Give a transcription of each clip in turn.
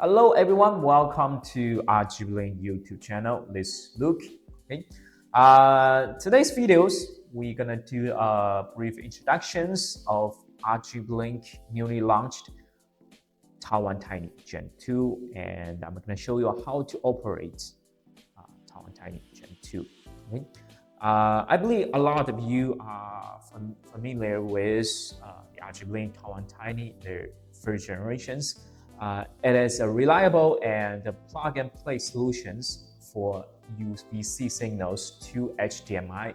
Hello everyone, welcome to RGBlink YouTube channel. This is Luke. Okay. Today's videos, we're gonna do brief introductions of RGBlink newly launched TAO 1tiny Gen 2, and I'm gonna show you how to operate TAO 1tiny Gen 2. Okay. I believe a lot of you are familiar with the RGBlink TAO 1tiny, their first generations. It is a reliable and plug-and-play solutions for USB-C signals to HDMI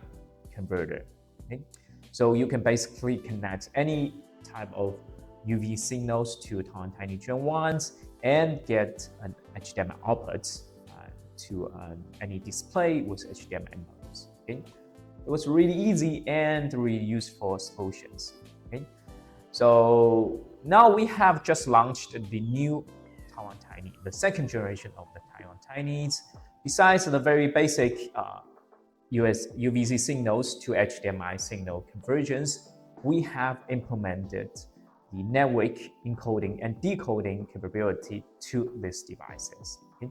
converter. Okay? So you can basically connect any type of UV signals to TAO 1tiny Gen 1s and get an HDMI output to any display with HDMI inputs. Okay? It was really easy and really useful solutions. Okay? So now we have just launched the new TAO 1tiny, the second generation of the TAO 1tinys. Besides the very basic UVC signals to HDMI signal conversions, we have implemented the network encoding and decoding capability to these devices. Okay?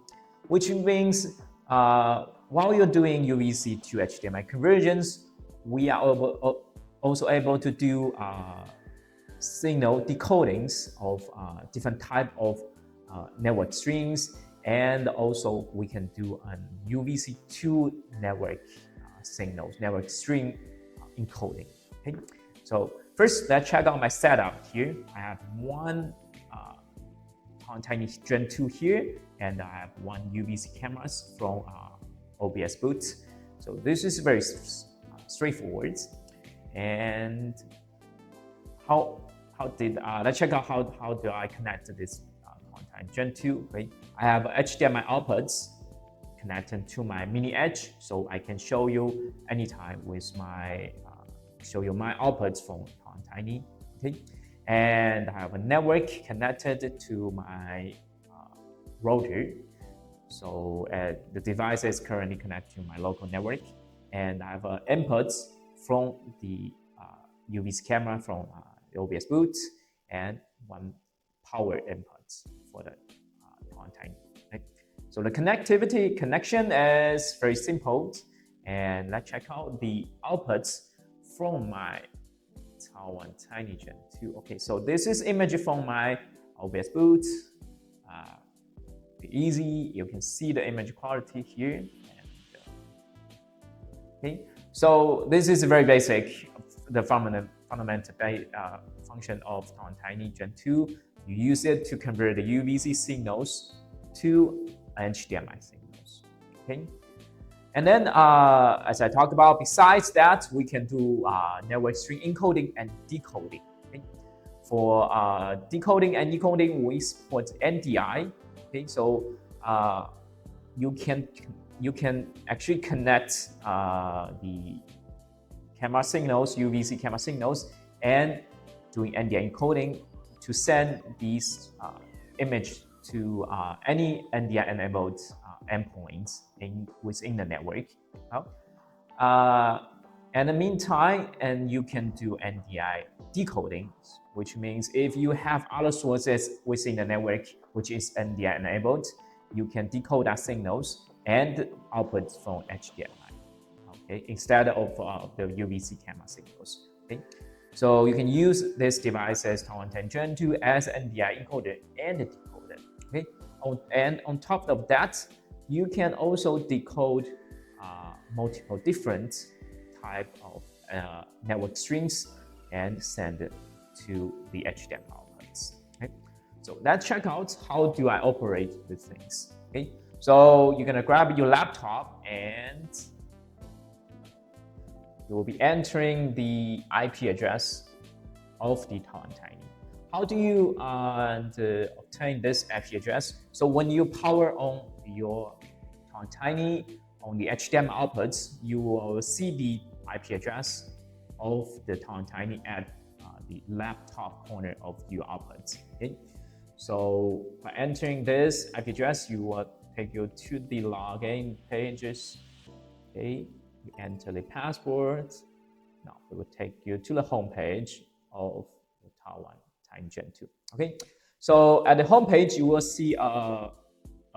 Which means while you're doing UVC to HDMI conversions, we are also able to do signal decodings of different type of network strings, and also we can do an UVC2 network signals, network string encoding. Okay, so first let's check out my setup here. I have one TAO 1tiny Gen 2 here, and I have one UVC cameras from OBS boot. So this is very straightforward. And let's check out how do I connect this TAO 1tiny Gen 2. Okay? I have HDMI outputs connected to my mini edge, so I can show you anytime with my show you my outputs from TAO 1tiny. Okay, and I have a network connected to my router. So the device is currently connected to my local network, and I have inputs from the UVC camera from the OBS boot, and one power input for the TAO 1tiny. Okay? So the connection is very simple, and let's check out the outputs from my TAO 1tiny Gen 2. Okay, so this is image from my OBS boot. Easy, you can see the image quality here. And, okay, so this is very basic, the fundamental function of TAO 1tiny Gen 2. You use it to convert the UVC signals to HDMI signals. Okay, and then as I talked about, besides that, we can do network string encoding and decoding. Okay? For decoding and encoding, we support NDI. Okay, so you can actually connect the camera signals, UVC camera signals, and doing NDI encoding to send these image to any NDI-enabled endpoints within the network. In the meantime, and you can do NDI decoding, which means if you have other sources within the network which is NDI enabled, you can decode that signals and output from HDMI. Okay, instead of the UVC camera signals. Okay, so you can use this device's TAO 1tiny Gen 2 as NDI encoder and decoder. Okay, and on top of that, you can also decode multiple different type of network strings and send it to the HDMI outputs. Okay, so let's check out how do I operate these things. Okay, so you're gonna grab your laptop and you will be entering the IP address of the TAO 1tiny. How do you obtain this IP address? So when you power on your TAO 1tiny on the HDMI outputs, you will see the IP address of the TAO 1tiny at the left top corner of your outputs. Okay? So by entering this IP address, you will take you to the login pages. Okay, you enter the password. Now it will take you to the home page of the TAO 1tiny Gen 2. Okay, So at the home page, you will see an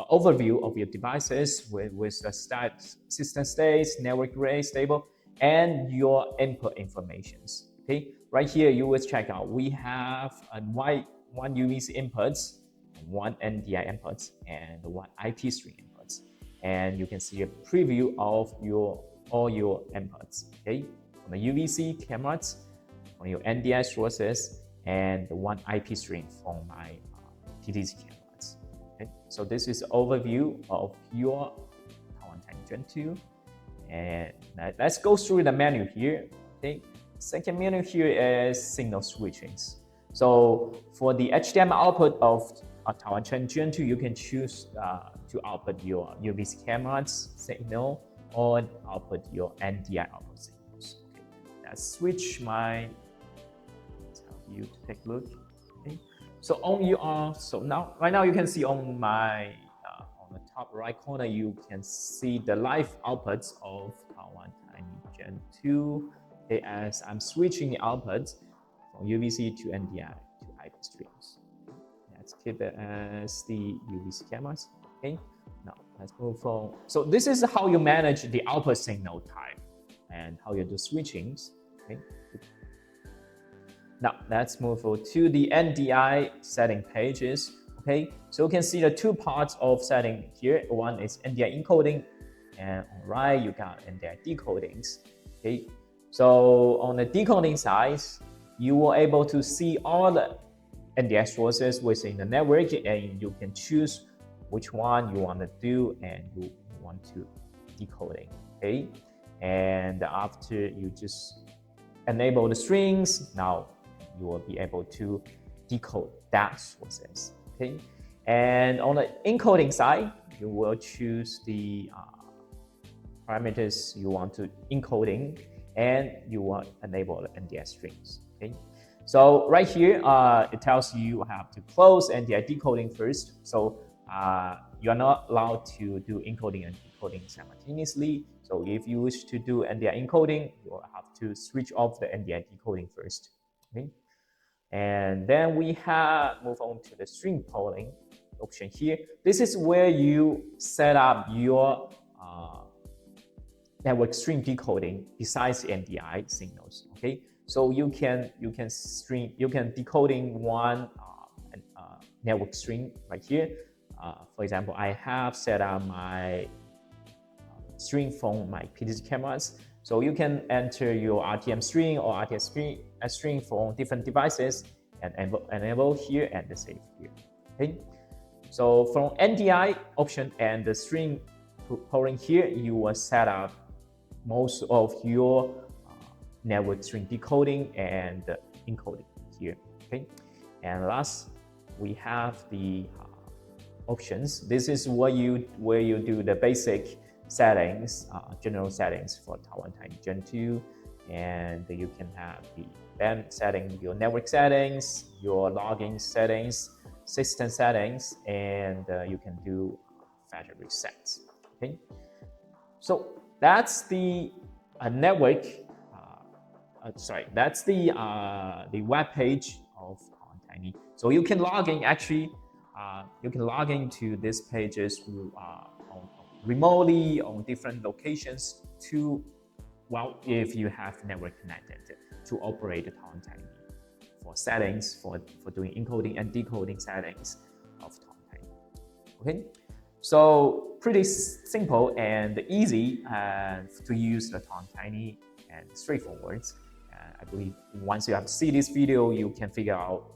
overview of your devices with the system states, network rate stable, and your input informations. Okay, right here you will check out. We have one UVC inputs, one NDI inputs, and one IP stream inputs, and you can see a preview of all your inputs. Okay, from the UVC cameras, from your NDI sources, and one IP stream from my PTZ cameras. Okay, so this is an overview of your TAO 1tiny Gen 2, and let's go through the menu here. Okay, second menu here is signal switchings. So for the HDMI output of TAO 1tiny Gen 2, you can choose to output your UVC cameras signal or output your NDI output signals. Okay, let's switch my. You to take a look. Okay, so right now you can see on my on the top right corner you can see the live outputs of TAO 1tiny Gen 2. Okay, as I'm switching the outputs from UVC to NDI to IP streams. Let's keep it as the UVC cameras. Okay, now let's move on. So this is how you manage the output signal type and how you do switchings. Okay. Now let's move on to the NDI setting pages. Okay, so you can see the two parts of setting here. One is NDI encoding, and on the right you got NDI decodings. Okay, so on the decoding side, you were able to see all the NDI sources within the network, and you can choose which one you want to do and you want to decoding. Okay, and after you just enable the strings, now you will be able to decode that sources. Okay, and on the encoding side, you will choose the parameters you want to encoding, and you will enable the NDI strings. Okay, so right here it tells you have to close NDI decoding first. So you are not allowed to do encoding and decoding simultaneously. So if you wish to do NDI encoding, you will have to switch off the NDI decoding first. Okay. And then we move on to the string polling option here. This is where you set up your network string decoding besides the NDI signals. Okay, so you can decoding one network string right here. For example, I have set up my string from my PTZ cameras. So you can enter your RTM string or RTS string from different devices and enable here and save here. Okay. So from NDI option and the string polling here, you will set up most of your network string decoding and encoding here. Okay. And last, we have the options. This is where you do the basic settings, general settings for TAO 1tiny Gen 2, and you can have the BAM setting, your network settings, your logging settings, system settings, and you can do factory resets. Okay, so that's the network. That's the web page of TAO 1tiny. So you can log in actually. You can log into these pages remotely on different locations if you have network connected to operate the TAO 1tiny for settings for doing encoding and decoding settings of TAO 1tiny. Okay, so pretty simple and easy to use the TAO 1tiny and straightforward. I believe once you have to see this video, you can figure out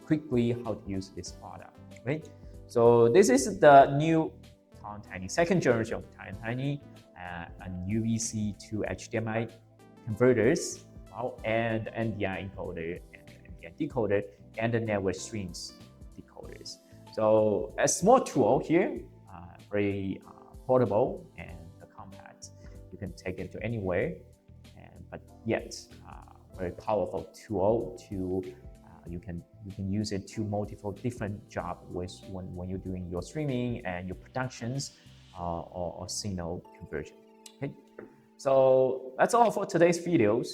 quickly how to use this product. Okay, so this is the new TAO 1tiny, second generation of TAO 1tiny, and UVC to HDMI converters, and NDI encoder and NDI decoder, and the network streams decoders. So a small tool here, very portable and compact. You can take it to anywhere, but yet very powerful tool to you can use it to multiple different jobs when you're doing your streaming and your productions or signal conversion. Okay, so that's all for today's videos.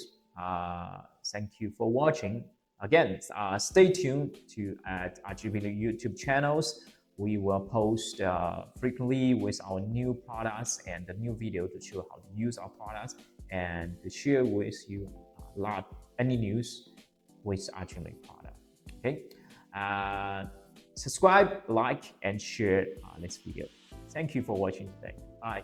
Thank you for watching. Again, stay tuned to at RGBlink YouTube channels. We will post frequently with our new products and the new video to show how to use our products and to share with you any news with RGBlink product. Okay, subscribe, like, and share this video. Thank you for watching today. Bye.